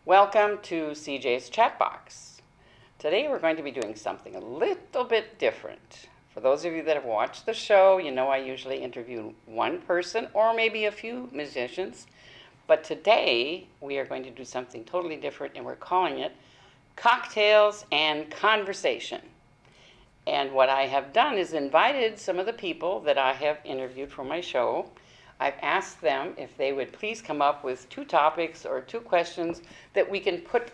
Welcome to CJ's Chat Box. Today we're going to be doing something a little bit different. For those of you that have watched the show, you know I usually interview one person or maybe a few musicians. But today we are going to do something totally different, and we're calling it Cocktails and Conversation. And what I have done is invited some of the people that I have interviewed for my show. I've asked them if they would please come up with 2 topics or 2 questions that we can put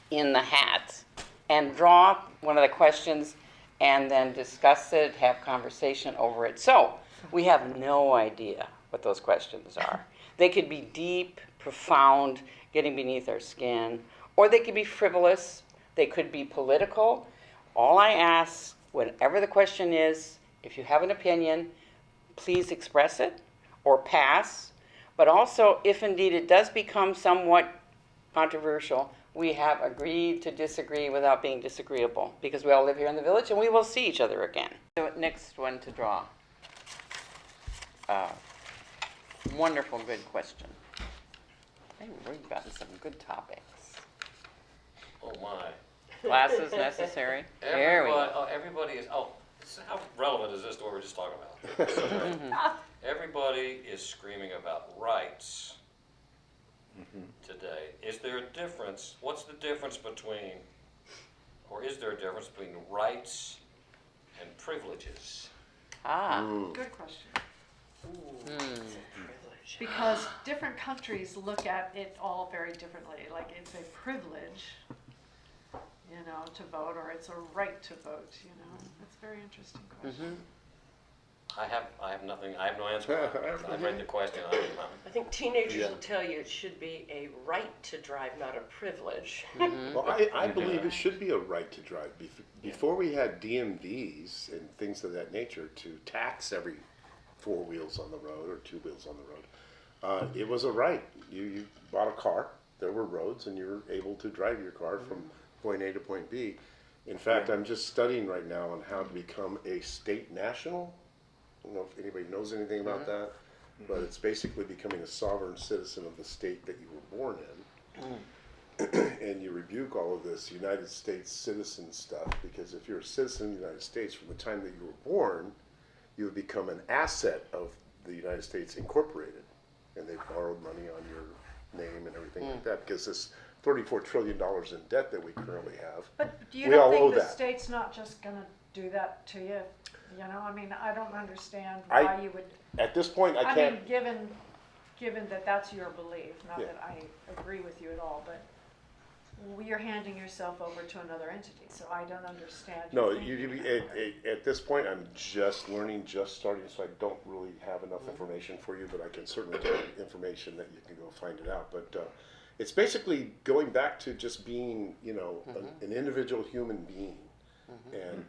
in the hat and draw one of the questions and then discuss it, have conversation over it. So we have no idea what those questions are. They could be deep, profound, getting beneath our skin, or they could be frivolous, they could be political. All I ask, whatever the question is, if you have an opinion, please express it or pass. But also, if indeed it does become somewhat controversial, we have agreed to disagree without being disagreeable, because we all live here in the village and we will see each other again. So next one to draw. Wonderful, good question. Hey, we've gotten some good topics. Oh my. Glasses necessary? There we go. Everybody is, how relevant is this to what we were just talking about? Everybody is screaming about rights today. Is there a difference? What's the difference between, or is there a difference between rights and privileges? Good question. Because different countries look at it all very differently. Like, it's a privilege, to vote, or it's a right to vote, That's a very interesting question. I have nothing, I have no answer. I've read the question. I think teenagers will tell you it should be a right to drive, not a privilege. Well, I believe it should be a right to drive. Before we had DMVs and things of that nature to tax every 4 wheels on the road or 2 wheels on the road, it was a right. You bought a car, there were roads, and you were able to drive your car from point A to point B. In fact, I'm just studying right now on how to become a state national. I don't know if anybody knows anything about that, but it's basically becoming a sovereign citizen of the state that you were born in. And you rebuke all of this United States citizen stuff, because if you're a citizen of the United States from the time that you were born, you would become an asset of the United States Incorporated. And they've borrowed money on your name and everything like that, because this $34 trillion in debt that we currently have. But you We all don't owe think the that. state's not just going to do that to you? I don't understand why you would. At this point, I can't. Given that that's your belief, not Yeah. that I agree with you at all, but you're handing yourself over to another entity, so I don't understand. No, at this point, I'm just learning, just starting, so I don't really have enough information for you, but I can certainly give you information that you can go find it out. But it's basically going back to just being, an individual human being. And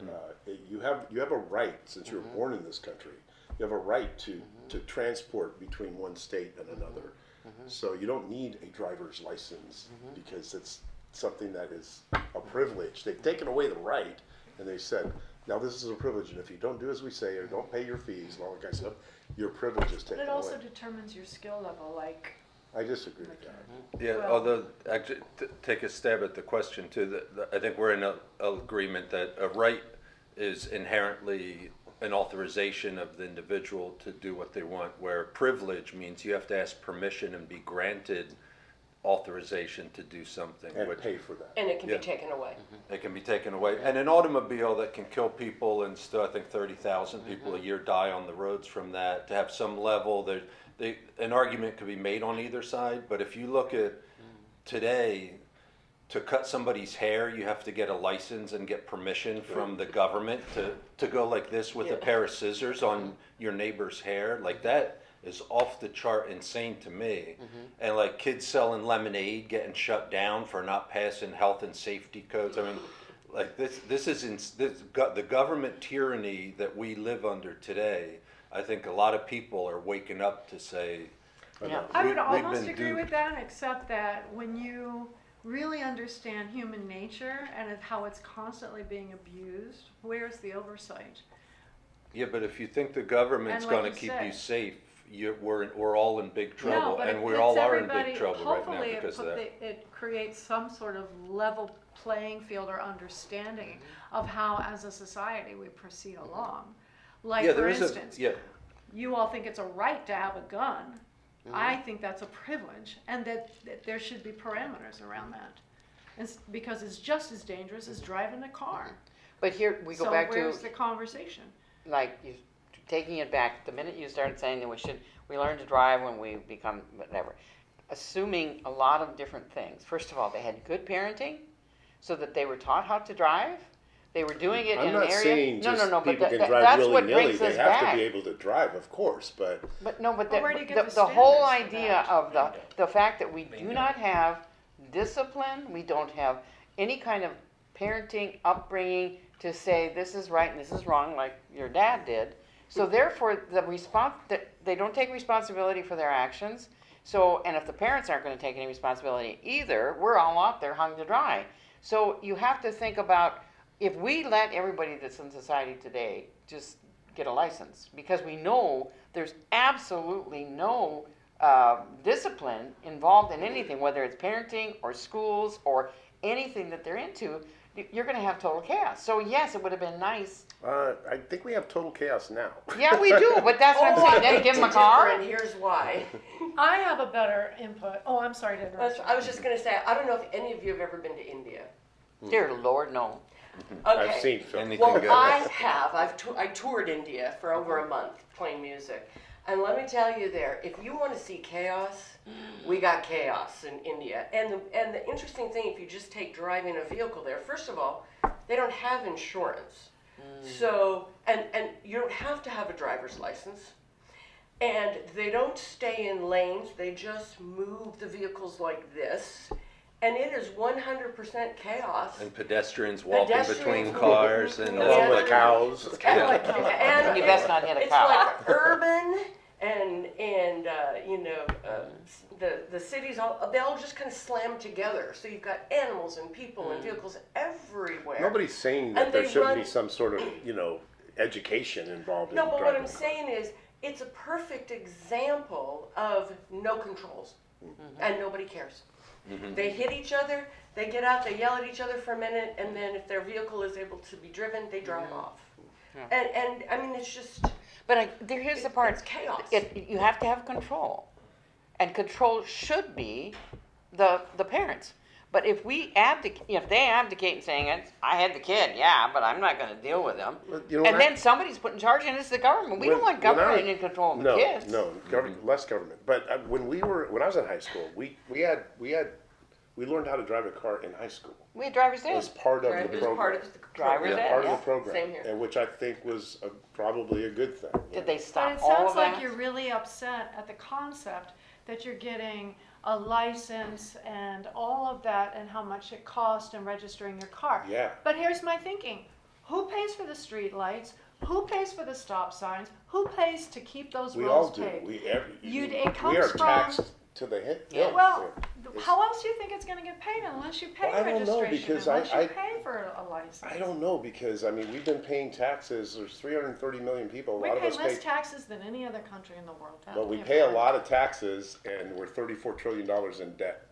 you have a right, since you were born in this country, you have a right to transport between one state and another. So you don't need a driver's license because it's something that is a privilege. They've taken away the right, and they said, now this is a privilege, and if you don't do as we say or don't pay your fees and all that kind of stuff, your privilege is taken But it away. also determines your skill level, like. I disagree with that. Yeah, Well- although, actually, take a stab at the question too, I think we're in a agreement that a right is inherently an authorization of the individual to do what they want, where privilege means you have to ask permission and be granted authorization to do something. And which pay for that. And it can Yeah. be taken away. It can be taken away. And an automobile that can kill people, and still I think 30,000 people a year die on the roads from that, to have some level, an argument could be made on either side, but if you look at today, to cut somebody's hair, you have to get a license and get permission from the government to go like this with a pair of scissors on your neighbor's hair. Like, that is off the chart insane to me. And like kids selling lemonade getting shut down for not passing health and safety codes. I mean, like the government tyranny that we live under today. I think a lot of people are waking up to say, I would we've almost been agree duped. with that, except that when you really understand human nature and how it's constantly being abused, where's the oversight? Yeah, but if you think the government's And like going to you keep you said- safe, we're all in big No, trouble, but and it we puts all are in everybody- big trouble right now hopefully because of that. it creates some sort of level playing field or understanding of how, as a society, we proceed along. Like, Yeah, for there is instance, yeah. you all think it's a right to have a gun. I think that's a privilege, and that there should be parameters around that. Because it's just as dangerous as driving a car. But here, we go So back to, where's the conversation? like, taking it back, the minute you started saying that we learn to drive when we become whatever, assuming a lot of different things. First of all, they had good parenting, so that they were taught how to drive. They were doing it in I'm an not area. saying No, just no, no, but people can that's drive what willy-nilly, brings they us have back. to be able to drive, of course, but But no, but Well, where do you get the the whole standards for idea that? of the fact that we do not have discipline, we don't have any kind of parenting, upbringing to say this is right and this is wrong, like your dad did. So therefore, they don't take responsibility for their actions. So, and if the parents aren't going to take any responsibility either, we're all out there hung to dry. So you have to think about, if we let everybody that's in society today just get a license, because we know there's absolutely no discipline involved in anything, whether it's parenting or schools or anything that they're into, you're going to have total chaos. So yes, it would have been nice. I think we have total chaos now. Yeah, we do, but that's what I'm saying. Then give them a car. And here's why. I have a better input. Oh, I'm sorry to interrupt. I was just gonna say, I don't know if any of you have ever been to India. Dear Lord, no. Okay. I've seen film. Anything Well, goes. I have. I toured India for over a month playing music. And let me tell you there, if you want to see chaos, we got chaos in India. And the interesting thing, if you just take driving a vehicle there, first of all, they don't have insurance. So, and you don't have to have a driver's license. And they don't stay in lanes, they just move the vehicles like this. And it is 100% chaos. And pedestrians walking Pedestrians between cars and Along all with that. cows. It's kind of like And You best not hit a it's cow. like urban and the cities they all just kind of slam together. So you've got animals and people and vehicles everywhere. Nobody's saying that And there they shouldn't run- be some sort of, education involved in No, but what driving I'm a car. saying is it's a perfect example of no controls and nobody cares. They hit each other, they get out, they yell at each other for a minute, and then if their vehicle is able to be driven, they drive off. And I mean, it's just But here's the part. it's chaos. You have to have control. And control should be the parents. But if they abdicate and saying, I had the kid, yeah, but I'm not going to deal with them. Well, you know And what then somebody's put in charge, and it's the government. We don't want government in control of the kids. No, less government. But when I was in high school, we learned how to drive a car in high school. We had driver's It was ed. part of Right, the it was program. part of the Driver's program. ed. Part of yeah. the program, Same here. and which I think was probably a good thing. Did they But stop it all sounds of like that? you're really upset at the concept that you're getting a license and all of that and how much it costs and registering your car. Yeah. But here's my thinking. Who pays for the street lights? Who pays for the stop signs? Who pays to keep those We all roads do. paved? It it we are comes from- taxed to the hip. Yeah. Well, how else do you think it's going to get paid unless you pay Well, I don't know, registration, because unless I you pay for a license? I don't know, because we've been paying taxes. There's 330 million people. A We lot of pay us less pay. taxes than any other country in the world. Well, we pay a lot of taxes, and we're $34 trillion in debt.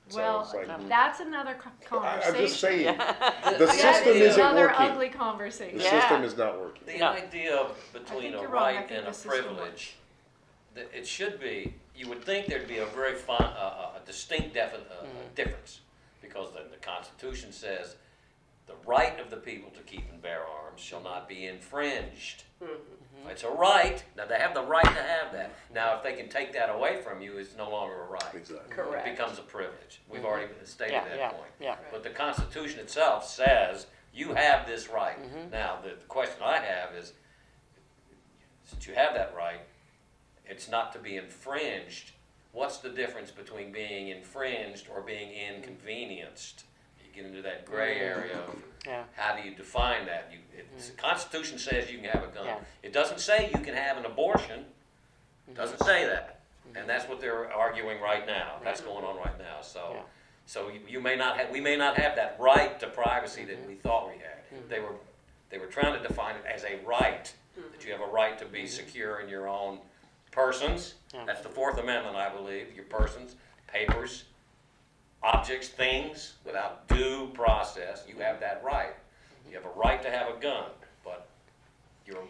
So Well, it's like, that's another conversation. I'm just saying, the The system idea- isn't Another working. ugly conversation. The Yeah. system is not working. The No. idea between think a you're wrong. I right think and a the system privilege, that it should be, you would think there'd be a very distinct difference, because the Constitution says the right of the people to keep and bear arms shall not be infringed. It's a right. Now, they have the right to have that. Now, if they can take that away from you, it's no longer a right. Exactly. Correct. It becomes a privilege. We've already stated Yeah, that yeah, point. yeah. But the Constitution itself says you have this right. Now, the question I have is, since you have that right, it's not to be infringed. What's the difference between being infringed or being inconvenienced? You get into that gray area of Yeah. how do you define that? The Constitution says you can have a gun. Yeah. It doesn't say you can have an abortion. It doesn't say that. And that's what they're arguing right now. That's going on right now. So, Yeah. so we may not have that right to privacy that we thought we had. They were trying to define it as a right, that you have a right to be secure in your own persons, Yeah. that's the Fourth Amendment, I believe, your persons, papers, objects, things, without due process, you have that right. You have a right to have a gun, but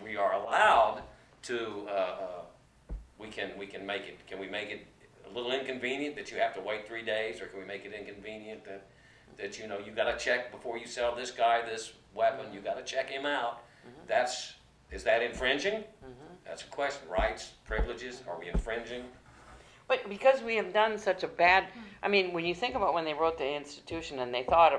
we are allowed to, we can make it, can we make it a little inconvenient that you have to wait 3 days, or can we make it inconvenient that you know, you gotta check before you sell this guy this weapon, you gotta check him out? Is that infringing? That's a question. Rights, privileges, are we infringing? But because we have done such a bad, I mean, when you think about when they wrote the Constitution and they thought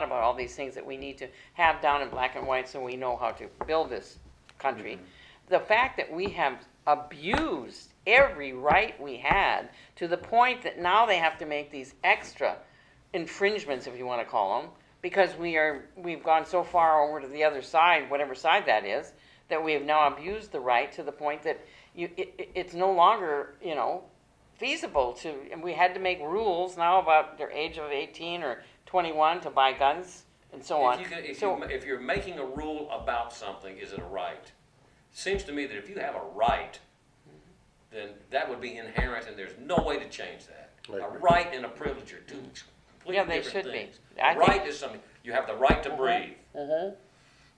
about all these things that we need to have down in black and white so we know how to build this country, the fact that we have abused every right we had to the point that now they have to make these extra infringements, if you want to call them, because we've gone so far over to the other side, whatever side that is, that we have now abused the right to the point that it's no longer, you know, feasible to, and we had to make rules now about their age of 18 or 21 to buy guns and so on. If you're making a rule about something, is it a right? Seems to me that if you have a right, then that would be inherent, and there's no way to change that. A right and a privilege are two completely Yeah, they different should be. things. I A right think- is something, you have the right to breathe. Mm-hmm.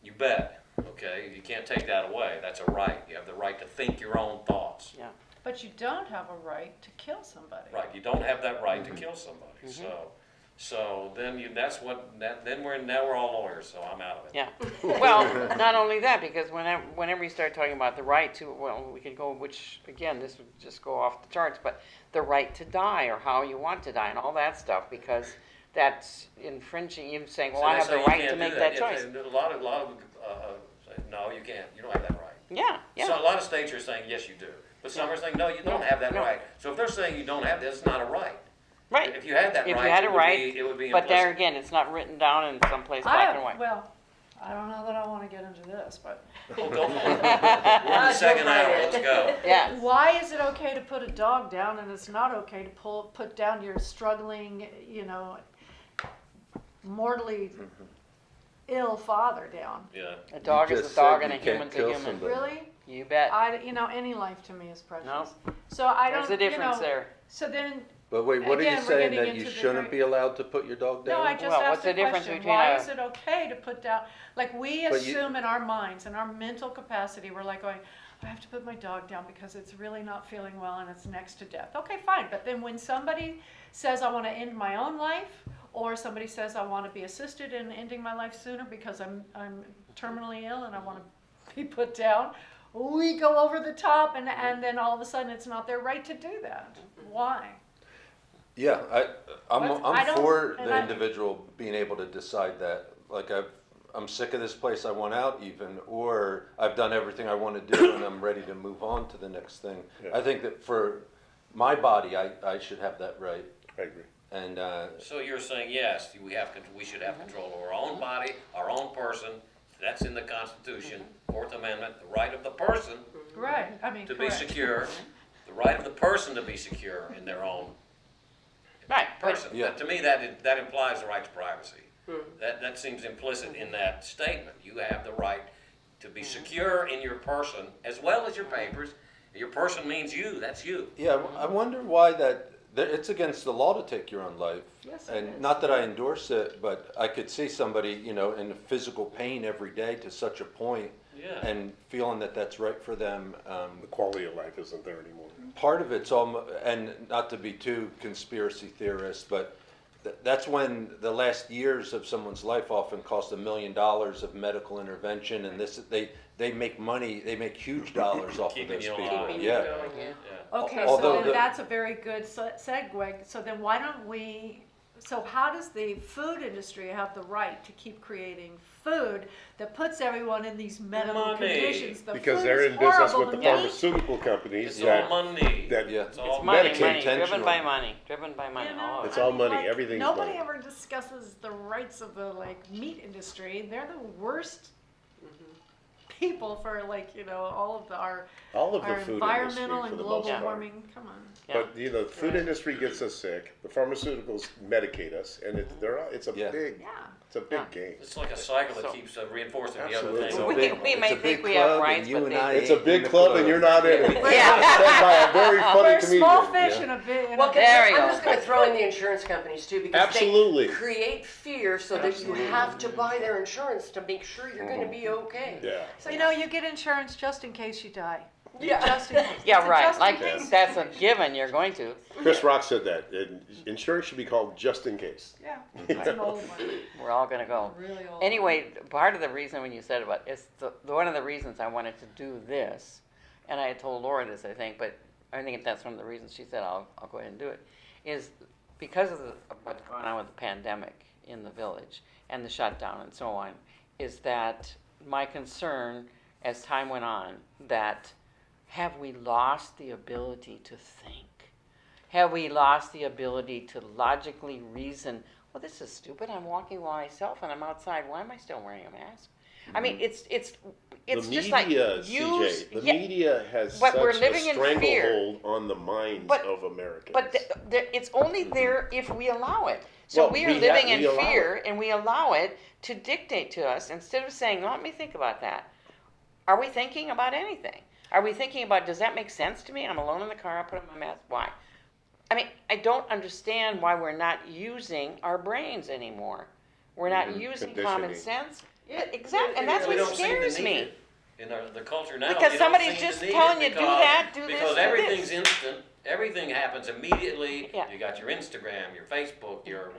You bet. Okay, you can't take that away. That's a right. You have the right to think your own thoughts. Yeah. But you don't have a right to kill somebody. Right. You don't have that right to kill somebody. So then now we're all lawyers. So I'm out of it. Yeah. Well, not only that, because whenever you start talking about the right to, well, we could go, which again, this would just go off the charts, but the right to die or how you want to die and all that stuff, because that's infringing. You saying, well, So I they have say the you right can't to do make that Yeah, choice. A lot of say, no, you can't. You don't have that right. Yeah. Yeah. So a lot of states are saying yes, you do, but some are saying no, you don't have that No. right. So if they're saying you don't have this, it's not a right. Right. If you had that If right, you had a it would right, be, it would be but there implicit. again, it's not written down in someplace black and white. Well, I don't know that I want to get into this, but Well, go for it. We're in the second hour. Let's go. Yeah. why is it okay to put a dog down and it's not okay to put down your struggling, you know, mortally ill father down? Yeah. A dog You is just a dog said and a you can't human's a kill human. somebody. Really? You bet. Any life to me is precious. No. So I don't, There's a difference you know, there. So then, But wait, what are Again, you we're saying, getting that you into the shouldn't be allowed to put your dog down? no, I just Well, asked what's the the difference question, between why a- is it okay to put down, like we But you- assume in our minds and our mental capacity, we're like going, I have to put my dog down because it's really not feeling well and it's next to death. Okay, fine, but then when somebody says I want to end my own life, or somebody says I want to be assisted in ending my life sooner because I'm terminally ill and I want to be put down, we go over the top and then all of a sudden it's not their right to do that. Why? Yeah, I'm I don't- for and the I- individual being able to decide that. Like I'm sick of this place, I want out even, or I've done everything I want to do and I'm ready to move on to the next thing. Yeah. I think that for my body, I should have that right. I agree. And So you're saying yes, we should have control over our own body, our own person. That's in the Constitution, Fourth Amendment, the right of the person Right, I mean, to be correct. secure, the right of the person to be secure in their own Right. But person. Yeah. To me, that implies the right to privacy. That seems implicit in that statement. You have the right to be secure in your person as well as your papers. Your person means you. That's you. yeah, I wonder why it's against the law to take your own life. Yes, it And is. not that I endorse it, but I could see somebody, you know, in physical pain every day to such a point, Yeah. and feeling that that's right for them. The quality of life isn't there anymore. Part of it's and not to be too conspiracy theorist, but that's when the last years of someone's life often cost $1 million of medical intervention, and they make money, they make huge dollars off of Keeping those you people. alive. Yeah. Yeah. Okay, Although so the- that's a very good segue. So then why don't so how does the food industry have the right to keep creating food that puts everyone in these medical Money. conditions? The Because food they're is in business horrible, with the meat- pharmaceutical companies It's that, all money. that Yeah. It's all it's money, Medicaid money, driven intentional. by money, driven by money. You know, all of It's it. all I mean, money, like, everything's nobody money. ever discusses the rights of the meat industry. They're the worst people for all of our food environmental industry and for the global most part. warming. Come on. Yeah. But the food industry gets us sick. The pharmaceuticals medicate us, and it's a Yeah. big Yeah. It's a big game. It's like a cycle that So- keeps reinforcing the Absolutely. other It's thing. a We- big- we it's may a big think we have club, rights, and you but and they- I It's a ain't big in the club and you're not in it. Yeah. Said by a very funny We're a comedian. small fish in a big. Well, There you I'm go. just going to throw in the insurance companies too, because Absolutely. they create fear so that Absolutely. you have to buy their insurance to make sure you're going to be okay. Yeah. So, You know, you get insurance just in case you die. yeah. Just in case. Yeah, It's a right. just in Like case. that's a given. You're going to. Chris Rock said that. Insurance should be called just in case. Yeah, it's an old one. We're all going to go. Really old. Anyway, part of the reason when you said about it's one of the reasons I wanted to do this, and I had told Laura this, I think, but I think that's one of the reasons she said I'll go ahead and do it, is because of what's going on with the pandemic in the village and the shutdown and so on, is that my concern as time went on that have we lost the ability to think? Have we lost the ability to logically reason, well, this is stupid. I'm walking by myself and I'm outside. Why am I still wearing a mask? I mean, it's The just like media, use. CJ, the yeah, media has but such we're a living in fear. stranglehold on the minds But- of Americans. but it's only there if we allow it. So Well, we are we living we in allow fear, and we allow it to dictate to us instead of saying, "Let me think about that." Are we thinking about anything? Are we thinking about, does that make sense to me? I'm alone in the car. I put on my mask. Why? I mean, I don't understand why we're not using our brains anymore. We're not using common Conditioning. sense. Yeah, exactly, and that's We what don't seem to scares need me. it. In the culture now, Because you don't somebody's seem to just need it telling you, do because- that, do this, because do everything's this. instant. Everything happens immediately. Yeah. You got your Instagram, your Facebook, your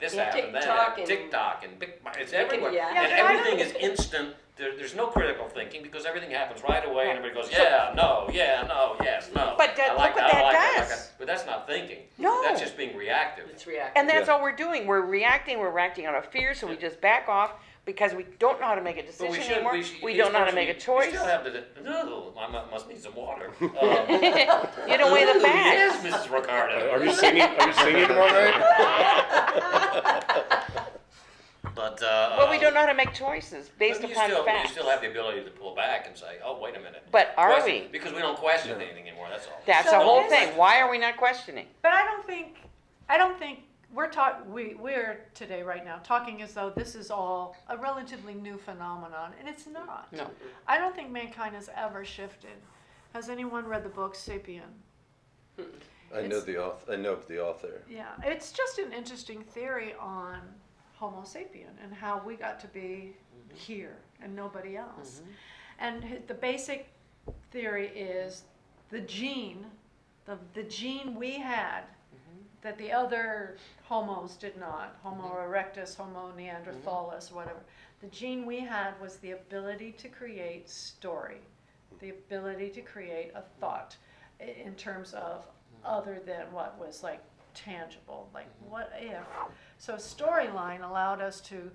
this Yeah. happened, that TikTok happened, and- TikTok, and it's everywhere. yeah. And Yeah, but I everything don't- is instant. There's no critical thinking because everything happens right away, and Right. everybody goes, So- yeah, no, yes, no. But that- I like look what that, I like that I like does. But that's not thinking. No. That's just being reactive. It's reactive. And that's Yeah. all we're doing. We're reacting out of fear, so we just back off because we don't know how to make a But decision we should, anymore. each don't know how to person, make a you choice. still have to, no, I must need some water. You don't weigh the Yes, facts. Mrs. Ricardo. Are you singing? Are you singing all right? But, Well, we don't know how to make choices based but upon you facts. still have the ability to pull back and say, oh, wait a minute. But are Question- we? Because we don't question anything anymore, that's all. That's So the whole is- thing. Why are we not questioning? But I don't think we're today right now talking as though this is all a relatively new phenomenon, and it's not. No. I don't think mankind has ever shifted. Has anyone read the book Sapien? I know of the author. Yeah, it's just an interesting theory on Homo sapien and how we got to be here and nobody else. And the basic theory is the gene, the gene we had that the other homos did not, Homo erectus, Homo neanderthalis, whatever. The gene we had was the ability to create story, the ability to create a thought in terms of other than what was like tangible, like what if. So storyline allowed us to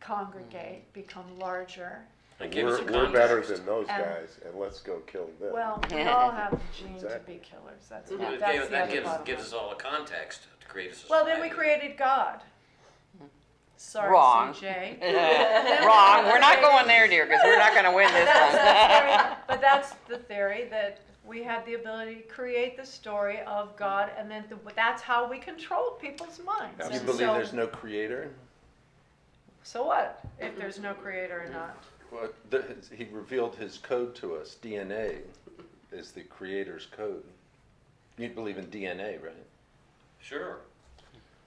congregate, become larger. And give us We're a better context. than those And- guys, and let's go kill them. Well, we all have the gene to Exactly. be killers. That's But that's it the that other bottom gives line. us all a context to create a society. Well, then we created God. Sorry, Wrong. CJ. Wrong. We're not going there, dear, because we're not going to win this That's one. the theory, but that's the theory that we had the ability to create the story of God, and then that's how we controlled people's minds. You And believe so, there's no creator? So what if there's no creator or not? Well, he revealed his code to us. DNA is the creator's code. You believe in DNA, right? Sure.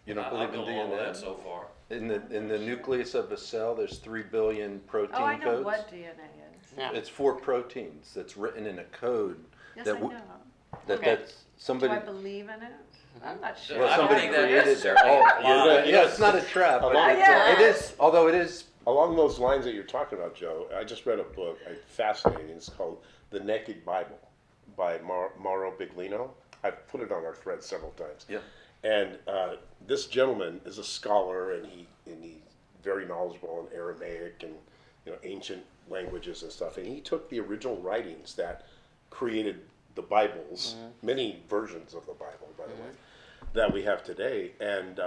You don't I believe in go along with DNA? that so far. In the nucleus of a cell, there's 3 billion protein Oh, I know codes. what DNA is. Yeah. It's 4 proteins that's written in a code. Yes, that I w- know. That Okay. that's Do somebody. I believe in it? I'm not sure. Well, I don't somebody think that created necessarily their. Oh, applies. yeah, it's not a trap. But Along- Yeah. It is. Although it is. Along those lines that you're talking about, Joe, I just read a book, fascinating. It's called The Naked Bible by Mauro Biglino. I've put it on our thread several times. Yeah. And this gentleman is a scholar, and he's very knowledgeable in Aramaic and ancient languages and stuff. And he took the original writings that created the Bibles, many versions of the Bible, by the way, that we have today, and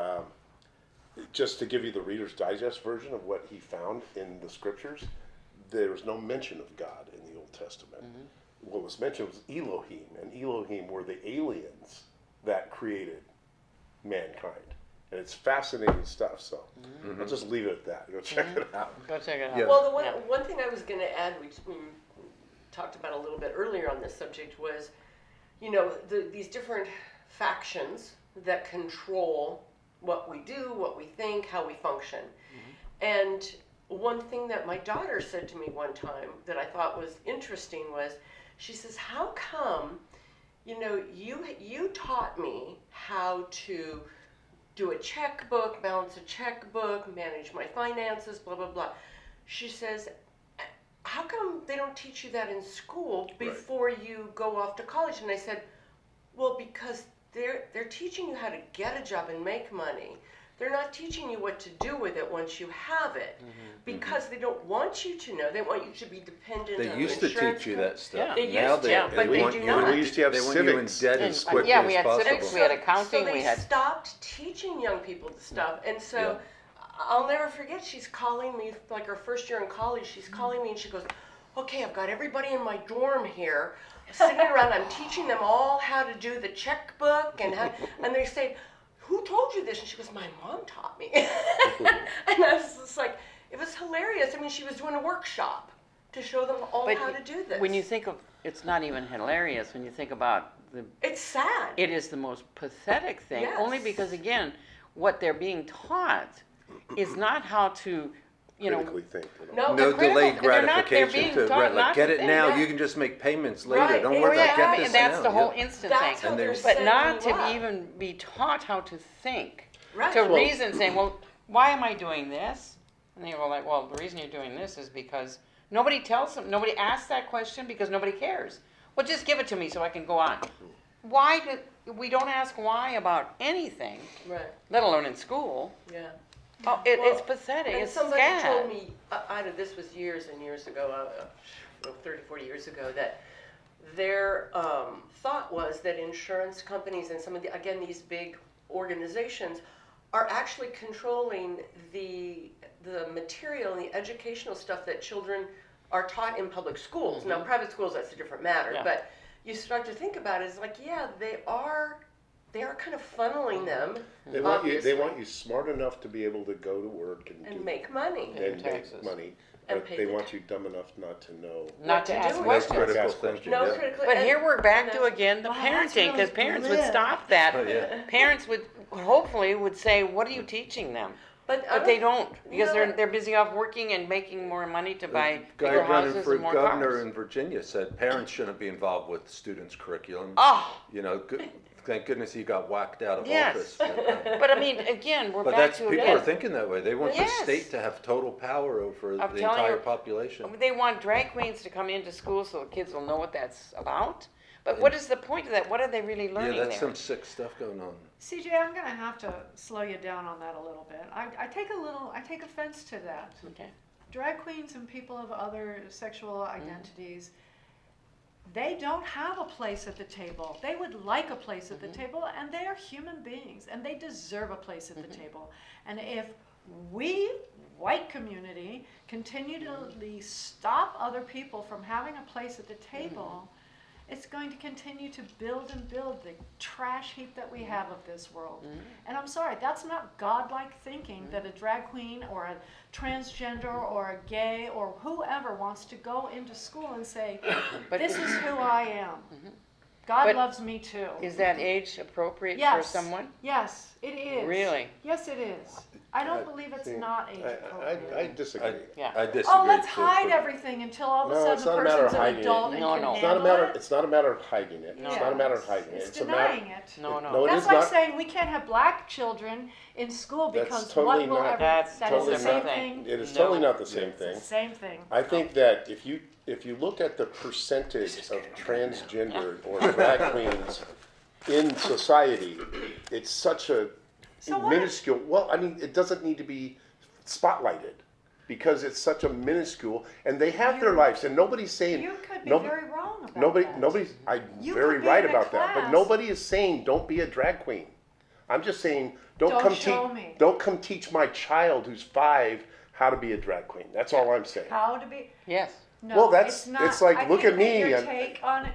just to give you the Reader's Digest version of what he found in the scriptures, there was no mention of God in the Old Testament. What was mentioned was Elohim, and Elohim were the aliens that created mankind. and it's fascinating stuff. So I'll just leave it at that. Go check it out. Go check it out. Yeah. Well, the Yeah. one thing I was going to add, which we talked about a little bit earlier on this subject, was, you know, these different factions that control what we do, what we think, how we function. And one thing that my daughter said to me one time that I thought was interesting was, she says, how come, you know, you taught me how to do a checkbook, balance a checkbook, manage my finances, blah, blah, blah. She says, how come they don't teach you that in school before you go off to college? And I said, well, because they're teaching you how to get a job and make money. They're not teaching you what to do with it once you have it, because they don't want you to know. They want you to be dependent on They the used to insurance teach you company. that stuff. They Now used to, but they want do you- not. We used to have They want you in civics. debt as quickly yeah, as we had possible. civics, we had accounting, so they we had. stopped teaching young people the stuff, and so I'll never forget. She's calling me, like her first year in college. She's calling me and she goes, "Okay, I've got everybody in my dorm here, sitting around. I'm teaching them all how to do the checkbook and and they say, who told you this?" And she goes, "My mom taught me." And I was just like, it was hilarious. I mean, she was doing a workshop to show them all But how to do this. When you think of, it's not even hilarious when you think about it's sad. it is the most pathetic thing, only Yes. because again, what they're being taught is not how to, you know, Critically think. No, No the critical- delayed they're not- they're gratification being to taught right, not like get to it think, now. yeah. You can just make payments later. Right, Don't worry about exactly. get this and that's now. the whole Yeah. instant That's thing. how they're But setting not you to up. even be taught how to think, Right. to Well, reason, saying, well, why am I doing this? And they go like, well, the reason you're doing this is because nobody tells them, nobody asks that question because nobody cares. Well, just give it to me so I can go on. Why do we don't ask why about anything, Right. let alone in school? Yeah. Oh, Well, it's pathetic. And It's somebody sad. told me, I know this was years and years ago, 30, 40 years ago, that their thought was that insurance companies and some of the, again, these big organizations are actually controlling the material and the educational stuff that children are taught in public schools. Now, private schools, that's a different matter, Yeah. but you start to think about it, it's like, yeah, they are kind of funneling them, They want you. They obviously, want you smart enough to be able to go to work and, and do, make money. and taxes. make money, And but pay they the want you dumb enough not to know. Not to to ask do it. No questions. critical Ask thinking. questions. No Yeah. critical. But and- here we're back and to that's- again the Well, parenting, that's because really parents would glib. stop that. Oh, yeah. Parents would hopefully would say, "What are you teaching them?" But they don't, because No. they're busy off working and making more money to buy The guy bigger running houses for and more governor cars. in Virginia said parents shouldn't be involved with students' curriculum. Oh, You know, thank goodness he got whacked out of Yes. office. but I mean, again, we're But back that's to people again. are thinking that way. They want Yes. the state to have total power over I'm the telling entire you, population. They want drag queens to come into school so the kids will know what that's about. But what is the point of that? What are they really Yeah, learning that's there? some sick stuff going on. CJ, I'm gonna have to slow you down on that a little bit. I take offense to that. Okay. Drag queens and people of other sexual identities, they don't have a place at the table. They would like a place at the table, and they are human beings, and they deserve a place at the table. And if we, white community, continually stop other people from having a place at the table, it's going to continue to build and build the trash heap that we have of this world. And I'm sorry, that's not godlike thinking that a drag queen or a transgender or a gay or whoever wants to go into school and say, But this is who I am. God But loves me too. is that age appropriate for Yes. someone? Yes, it is. Really? Yes, it is. I don't believe it's not age I appropriate. disagree. Yeah. I disagree. Oh, let's too, hide but- everything until all of a No, sudden it's the not a matter of person's an hiding it. adult and No, can no. It's not a handle matter. it. It's not a matter of hiding it. No. It's not a matter of hiding it. It's a matter. denying it. No, no. No, it That's is like not. saying we can't have black children in school That's because totally what will not- ever, That's that is totally the same not- thing. It is No. totally not the same It's the thing. same thing. I think that if you look at the percentage of transgender or drag queens in society, it's such a So what? minuscule. Well, I mean, it doesn't need to be spotlighted because it's such a minuscule, and they have their lives, and nobody's saying You could be nobody- very wrong about Nobody, that. nobody's. I'm You very could be right in a about that, but class. nobody is saying don't be a drag queen. I'm just saying don't Don't come show teach. me. Don't come teach my child who's 5 how to be a drag queen. That's all I'm saying. How to be? Yes. No, Well, that's- it's not. it's like, I look think at that me Your and- take on it.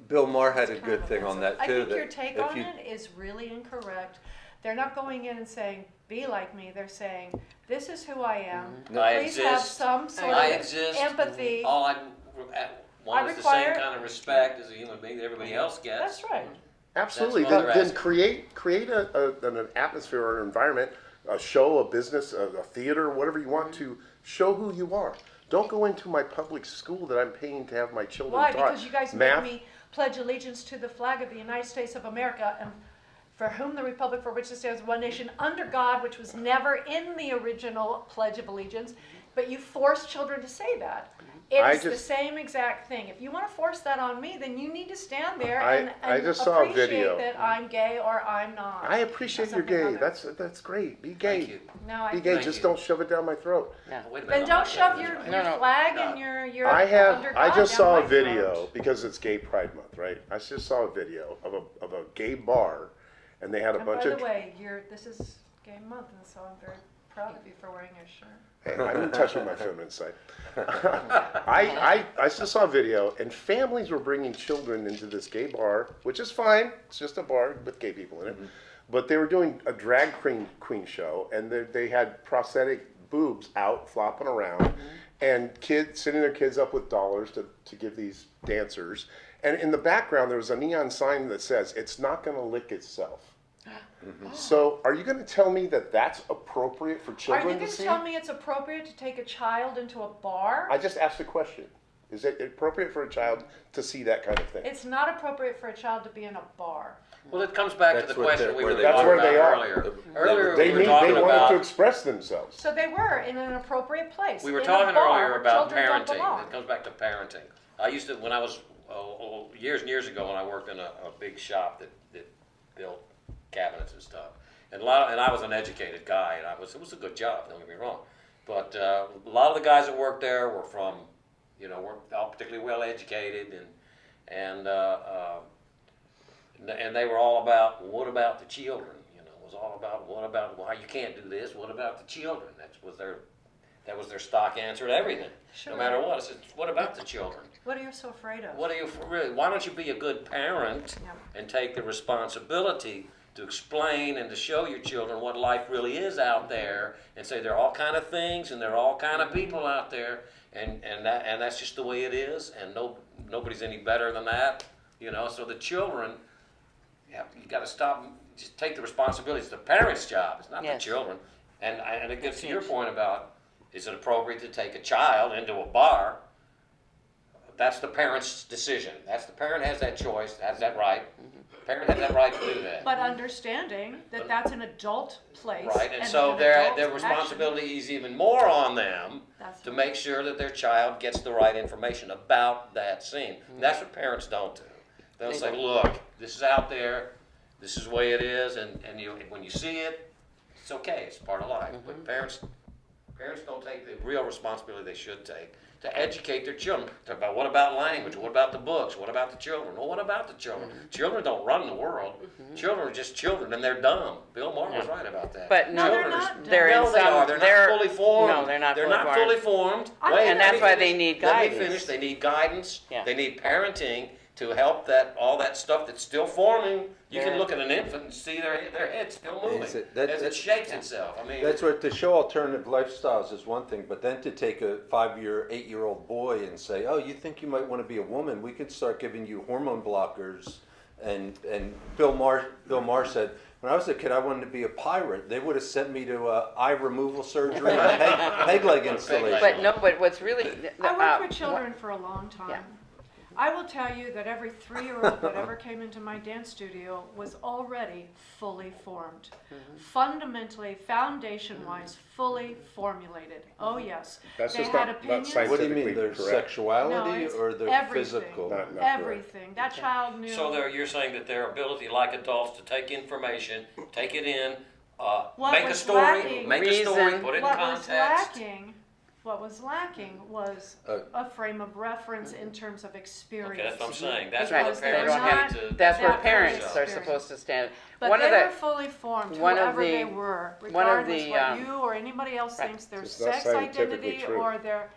Bill Maher had a Kind good of thing on offensive. that too. I think that your take if on you- it is really incorrect. They're not going in and saying, be like me. They're saying, this is who I am. I Please have exist. some sort I of exist. empathy. All I want is the require- same kind of respect as a human being that everybody else gets. That's right. Absolutely. That's what Then, they're then asking. create an atmosphere or an environment, a show, a business, a theater, whatever you want to show who you are. Don't go into my public school that I'm paying to have my children Why? taught. Because you guys Math. make me pledge allegiance to the flag of the United States of America, and for whom the republic for which it stands, one nation, under God, which was never in the original Pledge of Allegiance. But you force children to say that. It's the same exact thing. If you want to force that on me, then you need to stand there and I just saw a appreciate video. that I'm gay or I'm not. I appreciate you're Something gay. other. That's great. Be gay. Thank you. No, I Be gay. Thank Just you. don't shove it down my throat. Wait a minute, Then I'm don't not shove gay, your, that's your right. flag No. and your I under God just down saw my a video throat. because it's Gay Pride Month, right? I just saw a video of a gay bar, and they had a And bunch by of. the way, this is Gay Month, and so I'm very proud of you for wearing your shirt. Hey, I'm in touch with my feminine side. I just saw a video, and families were bringing children into this gay bar, which is fine. It's just a bar with gay people in it. But they were doing a drag queen show, and they had prosthetic boobs out flopping around, and kids setting their kids up with dollars to give these dancers. And in the background, there was a neon sign that says, "It's not going to lick itself." So, are you going to tell me that that's appropriate for Are children you to going to see? tell me it's appropriate to take a child into a bar? I just asked the question. Is it appropriate for a child to see that kind of thing? It's not appropriate for a child to be in a bar. Well, it comes back to That's the what question they're- we where were they talking are. about That's where they are. earlier. Earlier, They we were talking wanted to about express themselves. So they were in an appropriate place. we were in a talking bar earlier where about children don't parenting. belong. It comes back to parenting. I used to, when I was years and years ago, when I worked in a big shop that built cabinets and stuff, and I was an educated guy, and it was a good job. Don't get me wrong, but a lot of the guys that worked there were from, weren't all particularly well educated, and they were all about, what about the children? It was all about, what about, why you can't do this? What about the children? That was their stock answer to everything. Sure. No matter what, I said, what about the children? What are you so afraid of? What are you really? Why don't you be a good parent Yeah. and take the responsibility to explain and to show your children what life really is out there, and say there are all kind of things and there are all kind of people out there, and that's just the way it is, and nobody's any better than that, So the children, you got to stop. Just take the responsibility. It's the parents' job. It's not Yes. the children. And it gets to your point about, is it appropriate to take a child into a bar? That's the parent's decision. The parent has that choice, has that right. Parent has that right to do that. But understanding that that's an adult place. Right, and an so adult their action. responsibility is even more on them That's to right. make sure that their child gets the right information about that scene. And that's what parents don't do. They'll say, look, this is out there, this is the way it is, and when you see it, it's okay, it's part of life. But parents don't take the real responsibility they should take to educate their children. Talk about, what about language? What about the books? What about the children? Well, what about the children? Children don't run the world. Children are just children, and they're dumb. Bill Maher was right about that. But no, they're Children are- not they're in No, they some. are. They're not fully formed. No, they're not. They're fully not formed. fully formed. I Wait, think And let that's me why finish. they need Let me guidance. finish. They need guidance. Yeah. They need parenting to help all that stuff that's still forming. You Yeah. can look at an infant and see their head still moving Is it- as it shakes itself. I mean, That's what, to show alternative lifestyles is one thing, but then to take a 5-year, 8-year-old boy and say, oh, you think you might want to be a woman, we could start giving you hormone blockers. And Bill Maher said, when I was a kid, I wanted to be a pirate. They would have sent me to eye removal surgery and peg leg installation. But what's really. I worked with children for a long time. Yeah. I will tell you that every 3-year-old that ever came into my dance studio was already fully formed. Fundamentally, foundation-wise, fully formulated. Oh yes. That's they just had not opinions. scientific. What do you mean, their Correct. sexuality No, it's or their everything. physical? Not correct. Everything. That child knew. so you're saying that their ability, like adults, to take information, take it in, What make a was story, lacking- make a story, Reason. put it in what was context. lacking? What was lacking was a frame of reference in terms of experience. Okay, that's what I'm saying. That's Right. what Because the they parents were not- need to. That's where that parents kind are of supposed to stand. But One they of were the. fully formed, one of whoever the- they were, one of regardless the, what you or anybody else right. thinks their It's not sex scientifically identity true. or their.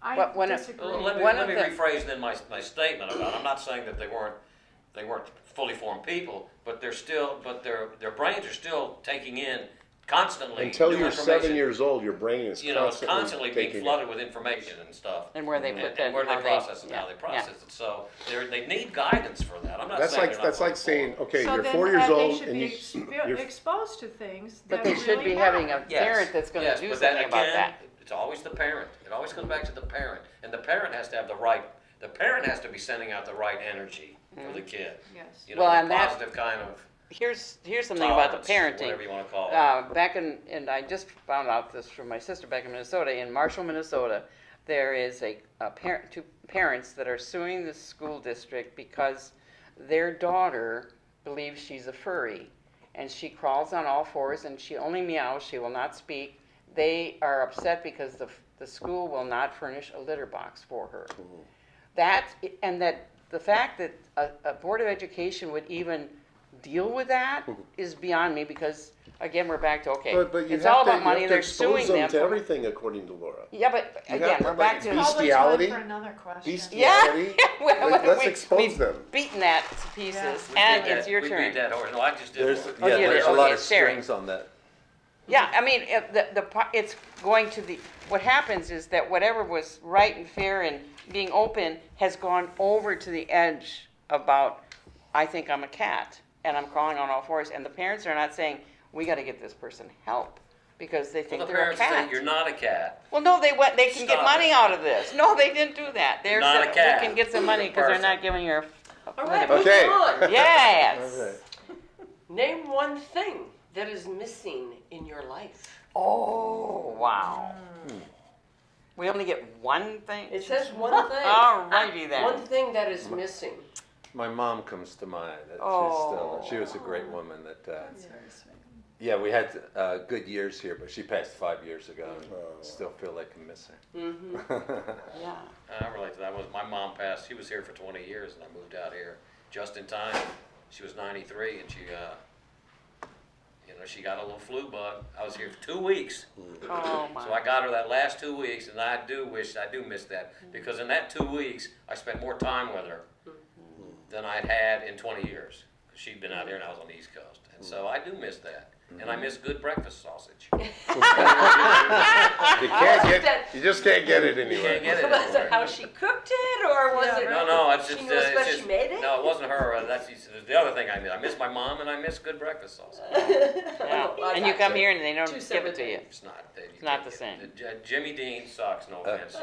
I What- one of- disagree. Let me One of the- rephrase then my statement about it. I'm not saying that they weren't they weren't fully formed people, but their brains are still taking in constantly Until new you're information. 7 years old, your brain is You know, it's constantly being taking it. flooded with information and stuff. And where they put that, And where they how process it, yeah, how they process it. So they need guidance for that. I'm not That's saying like they're not that's like looking saying, for it. okay, So you're then 4 years they old should and be you're exposed to things But that they should really be having a matter. Yes. parent that's gonna Yes, do but something that, about again, that. it's always the parent. It always comes back to the parent. And the parent has to have the parent has to be sending out the right energy for the kid. Yes. You know, Well, the and that- positive kind of Here's something about the tolerance, parenting. whatever you want to call it. Back and I just found out this from my sister back in Minnesota. In Marshall, Minnesota, there is two parents that are suing the school district because their daughter believes she's a furry, and she crawls on all fours and she only meows. She will not speak. They are upset because the school will not furnish a litter box for her. That the fact that a board of education would even deal with that is beyond me, because again we're back to But you it's have all to, about you money. have to They're expose suing them them to for, everything, according to Laura. yeah, but You again have to, we're back like, to bestiality. Probably time for another question. Bestiality. Let's we- expose we've them. beaten that to pieces, Yeah. and it's your We turn. beat that horse. No, I just did There's, one. yeah, yeah, there's a okay, lot of Sherry. strings on that. Yeah, I mean, it's going to what happens is that whatever was right and fair and being open has gone over to the edge about, I think I'm a cat and I'm crawling on all fours, and the parents are not saying, we gotta get this person help, because they Well, think the they're a parents say cat. you're not a cat. Well, no, they can get Stop money it. out of this. No, they didn't do that. They're Not a saying, cat. we can get some money You're a because they're person. not giving her All right, moving Okay. on. Yes. Okay. Name one thing that is missing in your life. Oh, wow. We only get one thing? It says one thing. Alrighty then. One thing that is missing. My mom comes to mind. Oh. She was a great woman that, That's very sweet. yeah, we had good years here, but she passed 5 years ago and Oh. still feel like I'm missing. Yeah. I relate to that. My mom passed. She was here for 20 years, and I moved out here just in time. She was 93, and she got a little flu bug. I was here for 2 weeks, Oh, my. so I got her that last 2 weeks, and I do miss that, because in that 2 weeks I spent more time with her than I'd had in 20 years. She'd been out here, and I was on the East Coast, and so I do miss that, and I miss good breakfast sausage. You just can't get it You anywhere. can't get it Was anywhere. it how she cooked it, or was it? No, it's She just, knew it's especially just, made it? no, it wasn't her. That's the other thing I miss. I miss my mom, and I miss good breakfast sausage. Yeah. Well, I And you got come you. here and they don't Two give separate it to you. It's not. not the same. Jimmy Dean sucks. No offense.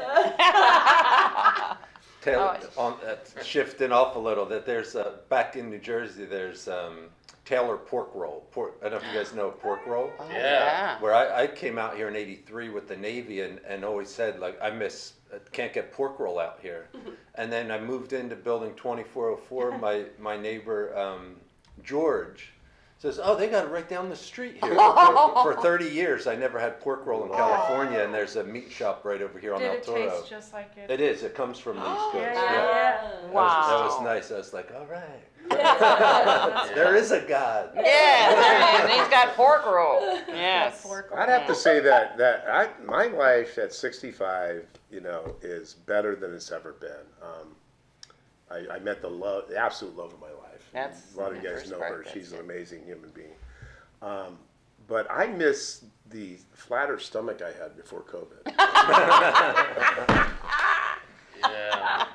Shifting off a little, that there's back in New Jersey, there's Taylor pork roll. I don't know if you guys know pork roll. Oh, Yeah. Where I came out here in '83 with the Navy and always said, like, can't get pork roll out here. And then I moved into building 2404. My neighbor, George, says, oh, they got it right down the street here. For 30 years, I never had pork roll in California, and there's a meat shop right over here on Did El it Toro. taste just like it? It is. It comes from the East Coast. Yeah. That Wow. was nice. I was like, all right. There is a God. Yeah, and he's got pork roll. Yes. I'd have to say that my life at 65, is better than it's ever been. I met the absolute love of my life. That's A lot of you the guys first know part, her. that's She's an it. amazing human being. But I miss the flatter stomach I had before COVID. Yeah.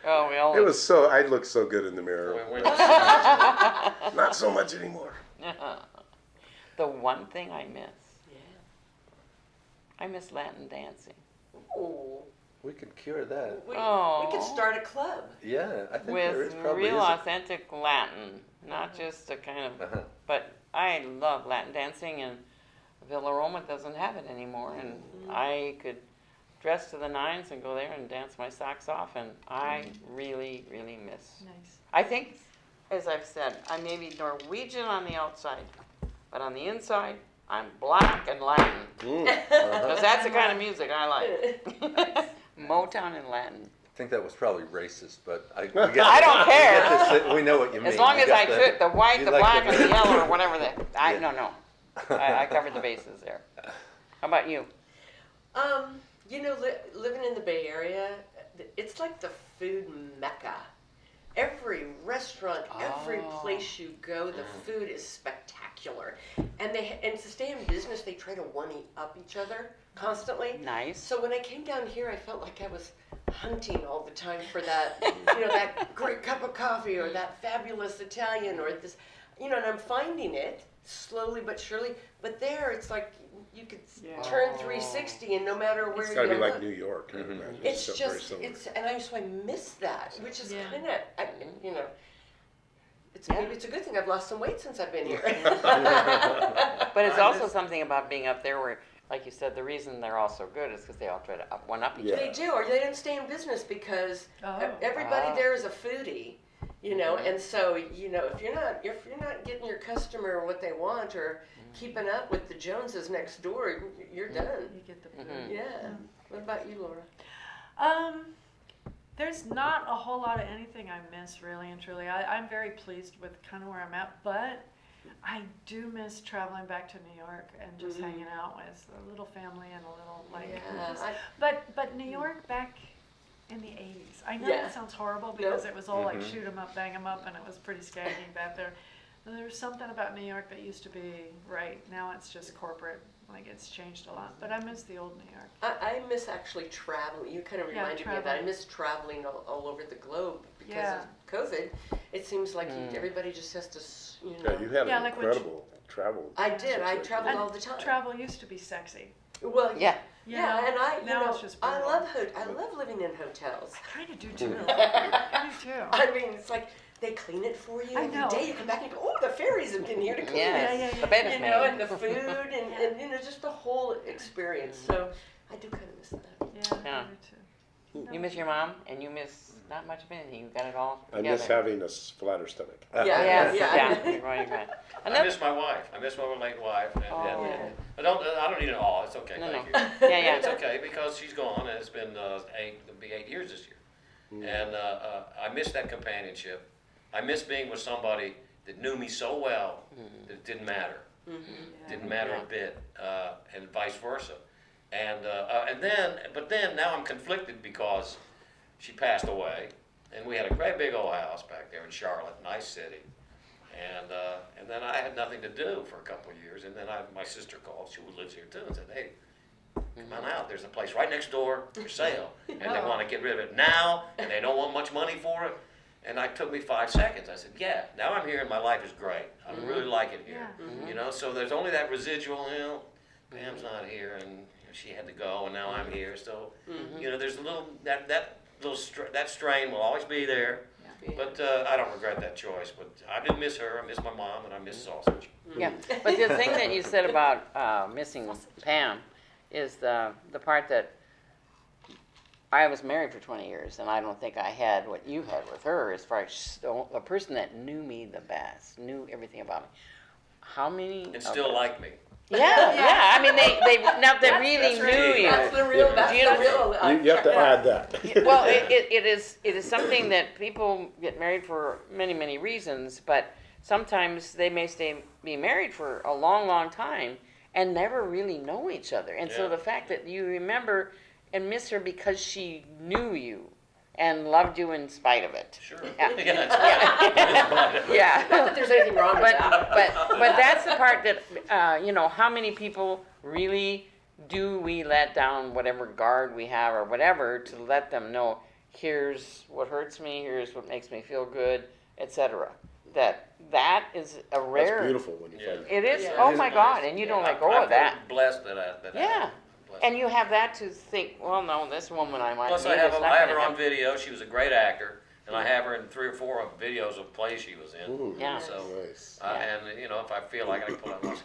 Oh, we all. It was so, I looked so good in the mirror. When- Not so much anymore. The one thing I miss. I miss Latin dancing. Ooh, We can cure that. we Oh. could start a club. Yeah, I think there is With probably real is a- authentic Latin, not just a kind of. Uh-huh. But I love Latin dancing, and Villa Roma doesn't have it anymore, and I could dress to the nines and go there and dance my socks off, and I really, really miss. Nice. I think, as I've said, I may be Norwegian on the outside, but on the inside, I'm black and Latin. Because that's the kind of music I like. Motown and Latin. I think that was probably racist, but I I don't care. We know what you mean. As long You as got I took the white, you the like black, and the mix. yellow, or whatever Yeah. no. I covered the bases there. How about you? Living in the Bay Area, it's like the food mecca. Every restaurant, every Oh. place you go, the food is spectacular. And to stay in business, they try to one-up each other constantly. Nice. So when I came down here, I felt like I was hunting all the time for that, that great cup of coffee or that fabulous Italian or this, and I'm finding it slowly but surely. But there, it's like you could turn 360 and no matter where It's you got to be go. like New York. I imagine. It's very just, similar. and I miss that, which is Yeah. kind of, maybe it's a good thing I've lost some weight since I've been here. But it's I also miss- something about being up there where, like you said, the reason they're all so good is because they all try to one-up each Yeah. other. They do, or they don't stay in business because Oh. everybody Ah. there is a foodie, and so if you're not getting your customer what they want or keeping up with the Joneses next door, you're done. You get the Mhm. food. Yeah. What about you, Laura? There's not a whole lot of anything I miss, really and truly. I'm very pleased with kind of where I'm at, but I do miss traveling back to New York and just hanging out with a little family and a little just- but New York back in the 80s. I know Yeah. that sounds horrible because it was all like shoot 'em up, bang 'em up, and it was pretty skaggy back there. But there was something about New York that used to be right. Now it's just corporate. Like it's changed a lot. But I miss the old New York. I miss actually traveling. You kind of Yeah, reminded me of that. I traveling. miss traveling all over the globe because Yeah. of COVID. It seems like everybody just has to, Yeah, you had Yeah, an like when incredible travel. I did. I situation. traveled And all the time. Travel used to be sexy. Well, Yeah. yeah, and Now it's just I brutal. love living in hotels. I kind of do too. I do too. I mean, it's like they clean it for you I every know. day. You come back and you go, oh, the fairies have been here to clean Yes, it. the bed is And made. the food and just the whole experience. So I do kind of miss that. Yeah, Yeah. I do too. You miss your mom, and you miss not much of anything. You got it all I together. miss having a flatter stomach. Yeah, Yes, yeah. You're right, you're right. I Another, miss my wife. I miss my late wife. And Oh. I don't need it all. It's okay. No, Thank no. you. Yeah, yeah. It's okay because she's gone and it's been it'll be 8 years this year. And I miss that companionship. I miss being with somebody that knew me so well that it didn't matter. Didn't matter a bit, and vice versa. And then now I'm conflicted because she passed away, and we had a great big old house back there in Charlotte, nice city. And then I had nothing to do for a couple of years, and then my sister called, she lives here too, and said, hey, come on out, there's a place right next door for sale, and they want to get rid of it now, and they don't want much money for it. And it took me 5 seconds. I said, yeah, now I'm here and my life is great. I really like it here. So there's only that residual, Pam's not here and she had to go and now I'm here. So, there's a little, that strain will always be there. But I don't regret that choice. But I do miss her. I miss my mom and I miss sausage. yeah. But the thing that you said about missing Pam is the part that I was married for 20 years, and I don't think I had what you had with her as far as a person that knew me the best, knew everything about me. How many? And still like me. Yeah. I mean, they not that really that's knew right. you. That's the real. That's You know, the real. You have to add that. Well, it is something that people get married for many, many reasons, but sometimes they may be married for a long, long time and never really know each other. And so Yeah. the fact that you remember and miss her because she knew you and loved you in spite of it. Sure. Yeah. Yeah. Yeah. Not that there's anything wrong with But, that. but that's the part that, how many people really do we let down whatever guard we have or whatever to let them know, here's what hurts me, here's what makes me feel good, etc. That is a rare. That's beautiful when you Yeah. find It is, Yeah. oh It is my nice. God, and you don't let go of that. I'm blessed that I Yeah. blessed. And you have that to think, well, no, this woman I might Plus, meet I have is not I have gonna her on video. She was a great actor, and I have her in 3 or 4 videos of plays she was in. Ooh, Yeah. So, nice. and if I feel like I can pull out one, God,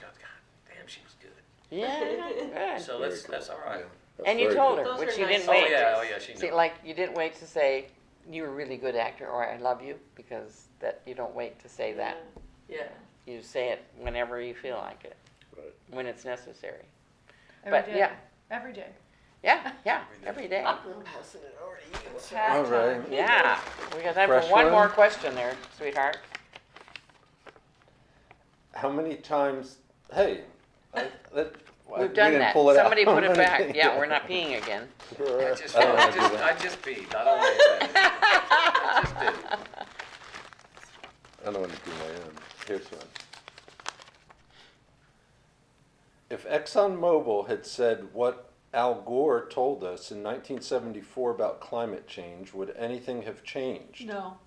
damn, she was good. Yeah, good. So Very that's all right. That's And you very told good. her, Those which are she nice didn't Oh wait. yeah, she See, knew. like, you didn't wait to say, you're a really good actor, or I love you, because that you don't wait to say that. Yeah. You say it whenever you feel like it, Right. when it's necessary. Every But, day. yeah. Every day. Yeah, every day. I'm passing it over to you. Chat All time. right. Yeah, we got time for Fresh one one? more question there, sweetheart. How many times? Hey, We've done that. Pull it out. Somebody put it How many- back. Yeah, we're not peeing again. I just I don't wanna do that. peed. I don't want to. I just did. Here's one. If ExxonMobil had said what Al Gore told us in 1974 about climate change, would anything have changed? No.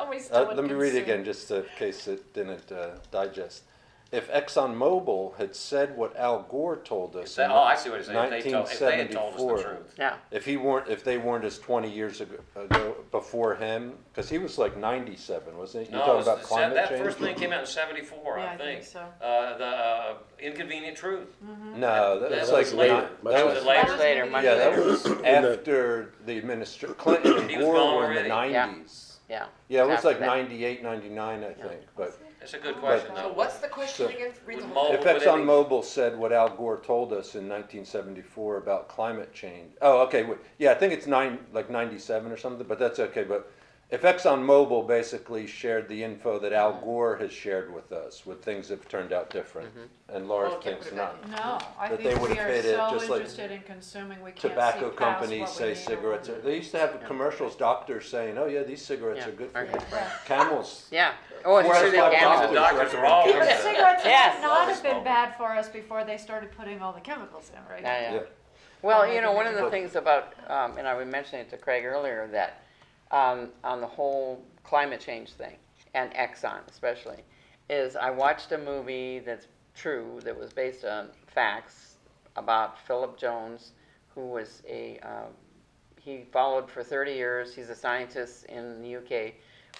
We still would Let me read it consume. again, just in case it didn't digest. If ExxonMobil had said what Al Gore told us in Oh, I see what he's saying. If they had told us the 1974, truth. Yeah. if they warned us 20 years ago before him, because he was like 97, wasn't he? You're talking about climate that change? first thing came out in '74, Yeah, I I think think. so. The Inconvenient Truth. No, That that's was like later. Much That later. was later. Much later, much Yeah, that later. was after the Clinton and He was Gore gone were in the already? 90s. Yeah. Yeah, it was After like that. 98, 99, I think. But That's a good question, So though. what's the question So- again? Read the Would whole Mo- if would they- ExxonMobil said what Al Gore told us in 1974 about climate change, oh, okay, yeah, I think it's 97 or something, but that's okay. But if ExxonMobil basically shared the info that Al Gore has shared with us, would things have turned out different? And Laura Oh, thinks get rid of not. No, I That they think would we have are hit it, so just like interested in consuming, we can't see Tobacco past companies what say we need or cigarettes are, what they used to have commercials, doctors saying, oh yeah, these cigarettes Yeah, are good for okay. you. Camels. Yeah. Oh, it's Whereas true. They like can. The doctors are all Even against it. cigarettes Yes. might not have been Smoking. bad for us before they started putting all the chemicals in, right? Yeah, yeah. Yeah. Well, Or you know, maybe one of the maybe- things about, and I was mentioning it to Craig earlier, that on the whole climate change thing, and Exxon especially, is I watched a movie that's true, that was based on facts, about Philip Jones, who was he followed for 30 years, he's a scientist in the UK.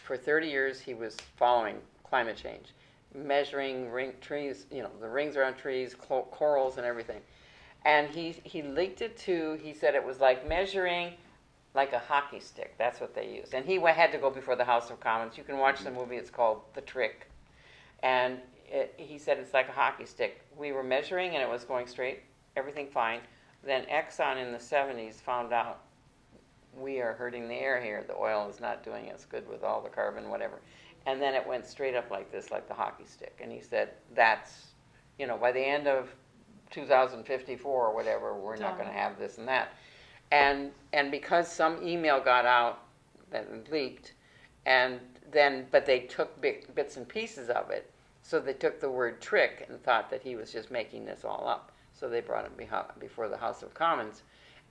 For 30 years, he was following climate change, measuring trees, you know, the rings around trees, corals and everything. And he linked it to, he said it was like measuring like a hockey stick. That's what they used. And he had to go before the House of Commons. You can watch the movie. It's called The Trick. And he said it's like a hockey stick. We were measuring and it was going straight, everything fine. Then Exxon in the 70s found out we are hurting the air here. The oil is not doing us good with all the carbon, whatever. And then it went straight up like this, like the hockey stick. And he said, that's, you know, by the end of 2054 or whatever, we're not going to have this and that. And because some email got out that leaked, and then, but they took bits and pieces of it, so they took the word trick and thought that he was just making this all up. So they brought him before the House of Commons,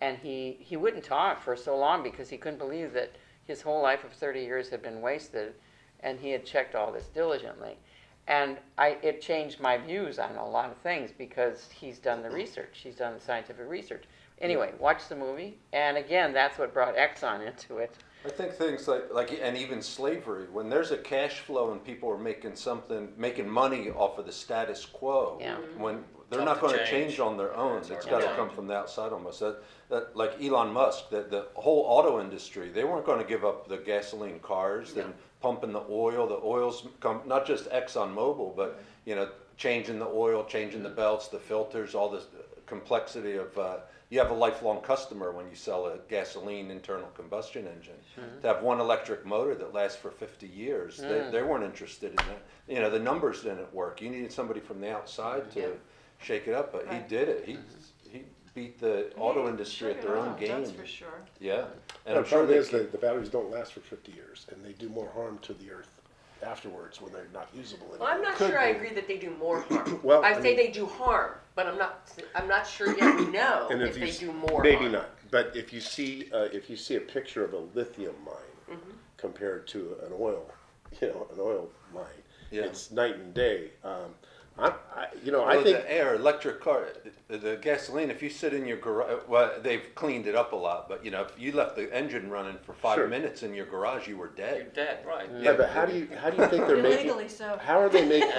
and he wouldn't talk for so long because he couldn't believe that his whole life of 30 years had been wasted, and he had checked all this diligently. And it changed my views on a lot of things because he's done the research, he's done the scientific research. Anyway, watch the movie, and again, that's what brought Exxon into it. I think things like and even slavery, when there's a cash flow and people are making money off of the status quo, Yeah. when they're Tough not to going to change. change on their own. It's It's hard got to to come change. from the outside almost. That like Elon Musk, that the whole auto industry, they weren't going to give up the gasoline cars and pumping the oil. The oil's come, not just ExxonMobil, but you know, changing the oil, changing the belts, the filters, all this complexity of. You have a lifelong customer when you sell a gasoline internal combustion engine. To have one electric motor that lasts for 50 years, they weren't interested in that. You know, the numbers didn't work. You needed somebody from the outside to shake it up, but he Right. did it. He beat the auto industry at their own game. That's for sure. Yeah, and The I'm sure problem they is that the batteries don't last for 50 years, and they do more harm to the earth afterwards when they're not usable anymore. Well, I'm not Could sure I be. agree that they do more harm. Well, I I say mean- they do harm, but I'm not sure yet we know And if you they s- do more maybe harm. not. But if you see a picture of a lithium mine compared to an oil mine, Yeah. it's night and day. I Well, think the air, electric car, the gasoline. If you sit in your garage, well, they've cleaned it up a lot. But you know, if you left the engine running for 5 Sure. minutes in your garage, you were You're dead. dead, right. yeah, but how do you think they're making? Illegally so. How are they making?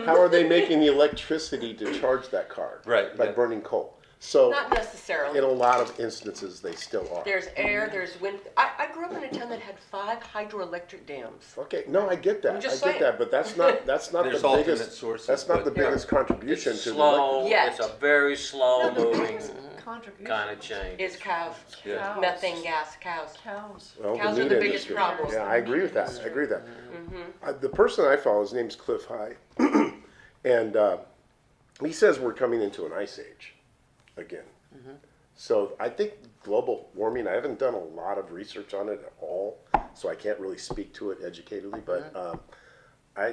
How are they making the electricity to charge that car? Right, By yeah. burning coal. So Not necessarily. in a lot of instances, they still are. There's air, there's wind. I grew up in a town that had 5 hydroelectric dams. Okay, no, I get that. I'm just I get saying. that, but that's not There's the alternate biggest. sources, That's not the but- biggest contribution It's to slow, Yet. it's a very slow No, the moving biggest contribution kind of change. Is cows. Yeah. Cows. Methane gas, cows. Cows. the well, Cows the are meat the biggest industry. problem. Yeah, I agree with that. I agree with that. Mm-hmm. The person I follow, his name's Cliff High, and he says we're coming into an ice age again. So I think global warming, I haven't done a lot of research on it at all, so I can't really speak to it educatedly, but I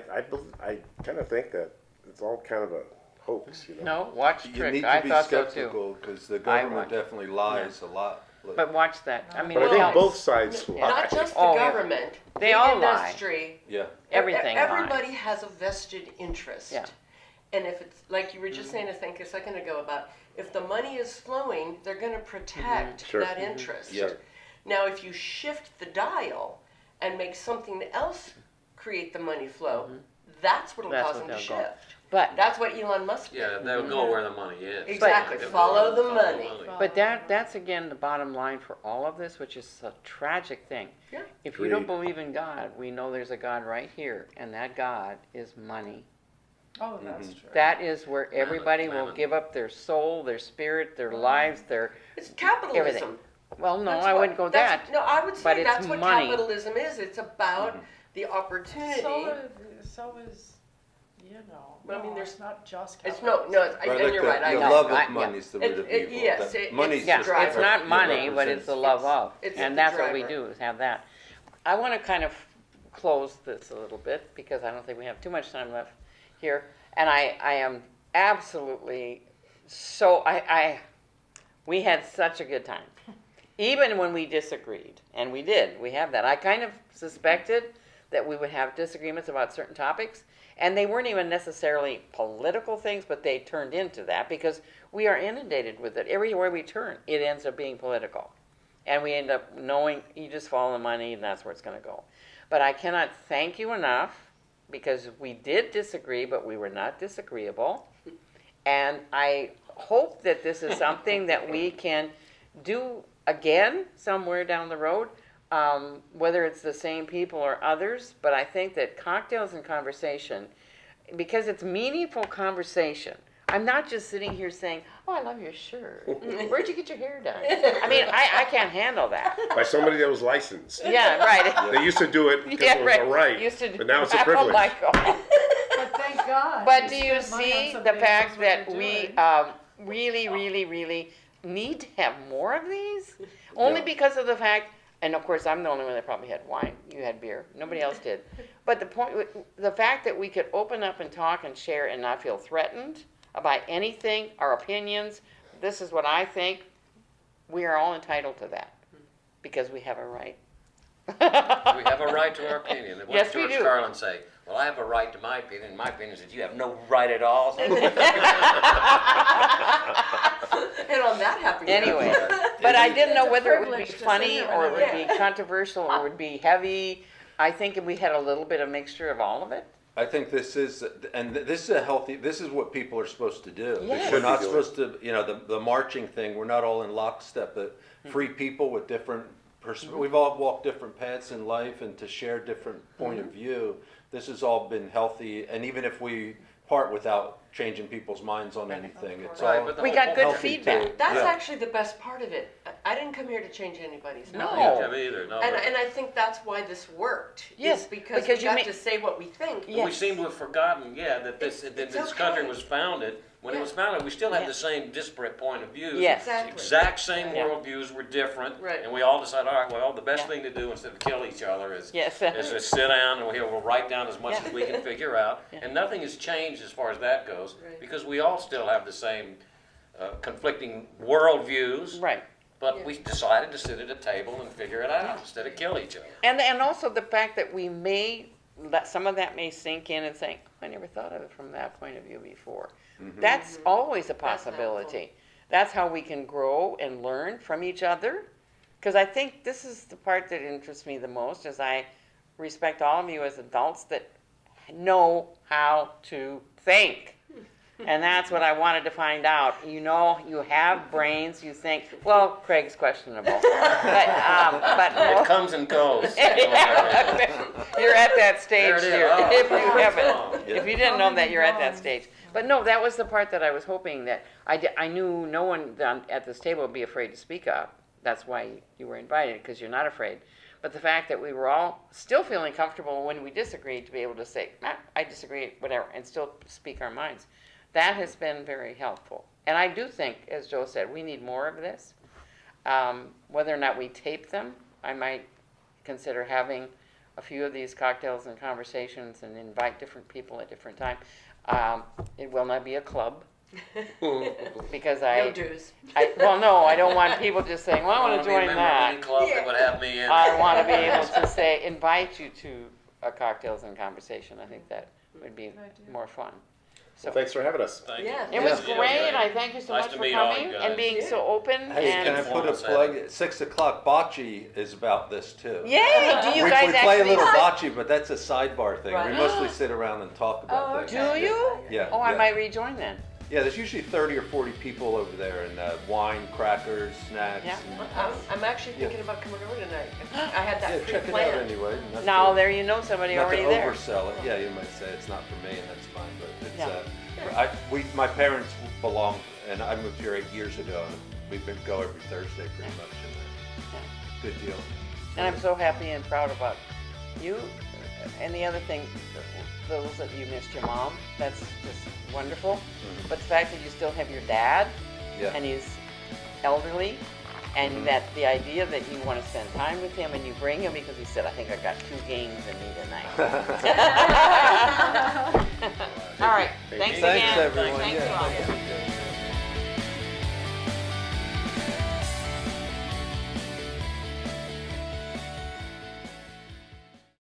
kind of think that it's all kind of a hoax, you know? No, watch You Trick. need I to be thought so too. skeptical because the I government watch. definitely lies a lot. But watch that. I mean, But I it think helps. both sides lie. Not just the Oh, yeah. government, They the all lie. industry. Yeah. Everything Everybody lies. has a vested interest. Yeah. And if it's, like you were just saying, I think a second ago about, if the money is flowing, they're gonna protect Sure. that interest. Yeah. Now, if you shift the dial and make something else create the money flow, that's what'll That's cause what them to they'll go. shift. But That's what Elon Musk did. Yeah, they'll go where the money is. Exactly. They'll go Follow where the money. that's again the bottom line for all of this, which is a tragic thing. Yeah. If you don't Agreed. believe in God, we know there's a God right here, and that God is money. Oh, that's true. That is where everybody will mammon. give up their soul, their spirit, their lives, their It's capitalism. everything. Well, no, That's I what- wouldn't go that's- that. No, I would say but it's that's what money. capitalism is. It's about the opportunity. So is, you know, But I mean, no, there's- it's not just It's capitalism. no, it's, But I and think you're the, right. I the know. love I- of money is the root of It- evil. yes, That it- money's it's Yeah, just driver. it's not it money, but represents- it's the love of, it's and the that's what we driver. do is have that. I want to kind of close this a little bit because I don't think we have too much time left here, and I am absolutely so we had such a good time, even when we disagreed, and we did. We have that. I kind of suspected that we would have disagreements about certain topics, and they weren't even necessarily political things, but they turned into that because we are inundated with it. Everywhere we turn, it ends up being political. And we end up knowing you just follow the money and that's where it's going to go. But I cannot thank you enough because we did disagree, but we were not disagreeable. And I hope that this is something that we can do again somewhere down the road, whether it's the same people or others. But I think that cocktails and conversation, because it's meaningful conversation. I'm not just sitting here saying, "Oh, I love your shirt. Where'd you get your hair done?" I mean, I can't handle that. By somebody that was licensed. Yeah, right. They used to do it because Yeah, it was a right, Used to do- but now it's a Oh privilege. my God. But thank God. But do you spend money on see the somebody who fact knows what that they're we doing. really need to have more of these? Only Yeah. because of the fact, and of course I'm the only one that probably had wine. You had beer. Nobody else did. But the fact that we could open up and talk and share and not feel threatened about anything, our opinions, this is what I think, we are all entitled to that because we have a right. We have a right to our opinion. And what Yes, did we George do. Carlin say? Well, I have a right to my opinion, and my opinion is that you have no right at all. And on that happy note. Anyway, but I didn't know It's a whether it would be privilege to sit funny here or it when would be controversial or it would be heavy. I think we had a little bit of mixture of all of it. I think this is, and this is a healthy, this is what people are supposed to do. Yes. We're not Should be doing. supposed to, the marching thing, we're not all in lockstep, but Mm-hmm. free people with different, we've all walked different paths in life and to share different point Mm-hmm. of view. This has all been healthy, and even if we part without changing people's minds on anything, it's Right, all but the We whole got point- good healthy feedback. too. That's Yeah. actually the best part of it. I didn't come here to change anybody's No. mind. Yeah, me either. No, And, but- and I think that's why this worked. Yes, is because because we you got ma- to say what we think. Yeah. We seem to have forgotten, that this, that It's this okay. country was founded. When it Yeah. was founded, we still had Yeah. the same disparate point of views. Yes. Exactly. Exact same Yeah. worldviews were different. Right. And we all decided, all right, well, the best Yeah. thing to do instead of kill each other is Yes. is to sit down and we'll write down as much Yeah. as we can figure out. Yeah. And nothing has changed as far as that goes Right. because we all still have the same conflicting worldviews. Right. But Yeah. we decided to sit at a table and figure it out instead of kill each other. And also the fact that we may, that some of that may sink in and think, I never thought of it from that point of view before. That's always a possibility. That's how we can grow and learn from each other. Because I think this is the part that interests me the most, is I respect all of you as adults that know how to think. And that's what I wanted to find out. You have brains, you think, well, Craig's questionable. But It comes and goes. you're at that stage There it is. here. Oh, If you it's haven't, gone. if you didn't know Coming that, and you're at that going. stage. But no, that was the part that I was hoping that I knew no one at this table would be afraid to speak up. That's why you were invited, because you're not afraid. But the fact that we were all still feeling comfortable when we disagreed to be able to say, I disagree, whatever, and still speak our minds, that has been very helpful. And I do think, as Joe said, we need more of this. Whether or not we tape them, I might consider having a few of these cocktails and conversations and invite different people at different times. It will not be a club. Because No dues. well, no, I don't want people just saying, well, I want to join that. Club that would have me in. I want to be able to say, invite you to a cocktails and conversation. I think that would be Good idea. more fun. So Well, thanks for having us. Thank Yeah. you. it was Yeah. great. I thank you so Nice much to for meet all coming you and guys. being so open. Hey, and can I put a plug? At 6 o'clock, bocce is about this too. Yay! Do you we guys play a actually? little bocce, but that's a sidebar thing. Right. We mostly sit around and talk about Oh, things. Do you? Yeah. Oh, I yeah. might rejoin then. Yeah, there's usually 30 or 40 people over there, and wine, crackers, snacks. Yeah. And, I'm actually thinking about coming over tonight. I had yeah, that check it out pre-planned. anyway. Not Now to- there you know somebody not already to there. oversell it. Yeah, you might say it's not for me, and that's fine. But it's Yeah. my parents belong, and I moved here 8 years ago, and we've been go every Thursday pretty much. And, good deal. And I'm so happy and proud about you. And the other thing, those that you missed your mom, that's just wonderful. But the fact that you still have your dad, Yeah. and he's elderly, and that the idea that you want to spend time with him and you bring him because he said, I think I got 2 games in me tonight. All right. Thanks Thanks, again. everyone. Thanks Yeah, a lot. thank you.